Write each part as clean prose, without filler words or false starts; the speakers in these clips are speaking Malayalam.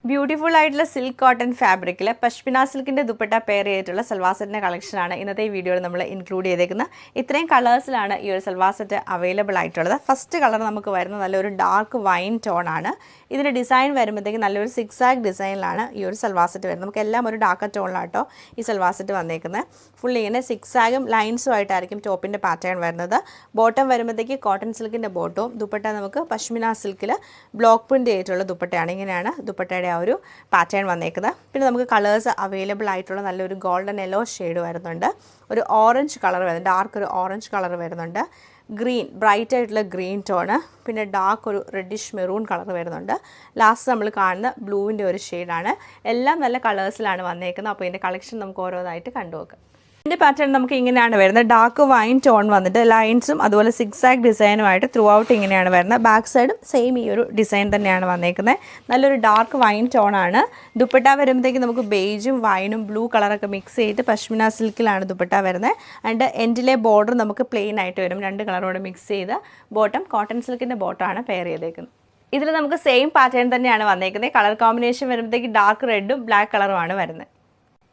ബ്യൂട്ടിഫുൾ ആയിട്ടുള്ള സിൽക്ക് കോട്ടൺ ഫാബ്രിക്കിൽ പഷ്മിന സിൽക്കിൻ്റെ ദുപ്പട്ട പെയർ ചെയ്തിട്ടുള്ള സൽവാർ സെറ്റിൻ്റെ കളക്ഷനാണ് ഇന്നത്തെ ഈ വീഡിയോയിൽ നമ്മൾ ഇൻക്ലൂഡ് ചെയ്തേക്കുന്നത്. ഇത്രയും കളേഴ്സിലാണ് ഈ ഒരു സൽവാർ സെറ്റ് അവൈലബിൾ ആയിട്ടുള്ളത്. ഫസ്റ്റ് കളർ നമുക്ക് വരുന്നത് നല്ലൊരു ഡാർക്ക് വൈൻ ടോൺ ആണ്. ഇതിൻ്റെ ഡിസൈൻ വരുമ്പോഴത്തേക്ക് നല്ലൊരു സിക്സാഗ് ഡിസൈനിലാണ് ഈ ഒരു സൽവാർ സെറ്റ് വരുന്നത്. നമുക്ക് എല്ലാം ഒരു ഡാർക്ക് ടോണിലാട്ടോ ഈ സൽവാർ സെറ്റ് വന്നേക്കുന്നത്. ഫുള്ളി ഇങ്ങനെ സിക്സാഗും ലൈൻസും ആയിട്ടായിരിക്കും ടോപ്പിൻ്റെ പാറ്റേൺ വരുന്നത്. ബോട്ടം വരുമ്പോഴത്തേക്ക് കോട്ടൺ സിൽക്കിൻ്റെ ബോട്ടവും, ദുപ്പട്ട നമുക്ക് പഷ്മിന സിൽക്കിൽ ബ്ലോക്ക് പ്രിൻ്റ് ചെയ്തിട്ടുള്ള ദുപ്പട്ടയാണ്. ഇങ്ങനെയാണ് ദുപ്പട്ടയുടെ ആ ഒരു പാറ്റേൺ വന്നേക്കുന്നത്. പിന്നെ നമുക്ക് കളേഴ്സ് അവൈലബിൾ ആയിട്ടുള്ള നല്ലൊരു ഗോൾഡൻ യെല്ലോ ഷെയ്ഡ് വരുന്നുണ്ട്, ഒരു ഓറഞ്ച് കളർ വരുന്നുണ്ട്, ഡാർക്ക് ഒരു ഓറഞ്ച് കളർ വരുന്നുണ്ട്, ഗ്രീൻ ബ്രൈറ്റ് ആയിട്ടുള്ള ഗ്രീൻ ടോണ്, പിന്നെ ഡാർക്ക് ഒരു റെഡിഷ് മെറൂൺ കളർ വരുന്നുണ്ട്. ലാസ്റ്റ് നമ്മൾ കാണുന്ന ബ്ലൂവിൻ്റെ ഒരു ഷെയ്ഡാണ്. എല്ലാം നല്ല കളേഴ്സിലാണ് വന്നേക്കുന്നത്. അപ്പോൾ ഇതിൻ്റെ കളക്ഷൻ നമുക്ക് ഓരോന്നായിട്ട് കണ്ടുനോക്കാം. ഇതിൻ്റെ പാറ്റേൺ നമുക്ക് ഇങ്ങനെയാണ് വരുന്നത്. ഡാർക്ക് വൈൻ ടോൺ വന്നിട്ട് ലൈൻസും അതുപോലെ സിക്സാഗ് ഡിസൈനുമായിട്ട് ത്രൂ ഔട്ട് ഇങ്ങനെയാണ് വരുന്നത്. ബാക്ക് സൈഡും സെയിം ഈ ഒരു ഡിസൈൻ തന്നെയാണ് വന്നേക്കുന്നത്. നല്ലൊരു ഡാർക്ക് വൈൻ ടോണാണ്. ദുപ്പട്ട വരുമ്പോഴത്തേക്ക് നമുക്ക് ബേജും വൈനും ബ്ലൂ കളറൊക്കെ മിക്സ് ചെയ്തിട്ട് പഷ്മിന സിൽക്കിലാണ് ദുപ്പട്ട വരുന്നത്. ആൻഡ് എൻഡിലെ ബോർഡർ നമുക്ക് പ്ലെയിൻ ആയിട്ട് വരും, രണ്ട് കളറോട് മിക്സ് ചെയ്ത്. ബോട്ടം കോട്ടൺ സിൽക്കിൻ്റെ ബോട്ടമാണ് പെയർ ചെയ്തേക്കുന്നത്. ഇതിൽ നമുക്ക് സെയിം പാറ്റേൺ തന്നെയാണ് വന്നേക്കുന്നത്. കളർ കോമ്പിനേഷൻ വരുമ്പോഴത്തേക്ക് ഡാർക്ക് റെഡും ബ്ലാക്ക് കളറുമാണ് വരുന്നത്.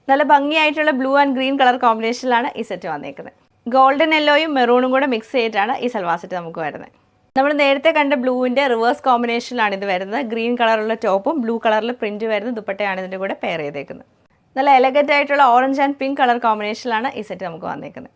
നല്ല ഭംഗിയായിട്ടുള്ള ബ്ലൂ ആൻഡ് ഗ്രീൻ കളർ കോമ്പിനേഷനിലാണ് ഈ സെറ്റ് വന്നേക്കുന്നത്. ഗോൾഡൻ യെല്ലോയും മെറൂണും കൂടെ മിക്സ് ചെയ്തിട്ടാണ് ഈ സൽവാർ സെറ്റ് നമുക്ക് വരുന്നത്. നമ്മൾ നേരത്തെ കണ്ട ബ്ലൂവിൻ്റെ റിവേഴ്സ് കോമ്പിനേഷനിലാണ് ഇത് വരുന്നത്. ഗ്രീൻ കളറുള്ള ടോപ്പും ബ്ലൂ കളറിൽ പ്രിൻറ്റ് വരുന്ന ദുപ്പട്ടയാണ് ഇതിൻ്റെ കൂടെ പെയർ ചെയ്തേക്കുന്നത്. നല്ല എലഗൻ്റ് ആയിട്ടുള്ള ഓറഞ്ച് ആൻഡ് പിങ്ക് കളർ കോമ്പിനേഷനിലാണ് ഈ സെറ്റ് നമുക്ക് വന്നേക്കുന്നത്.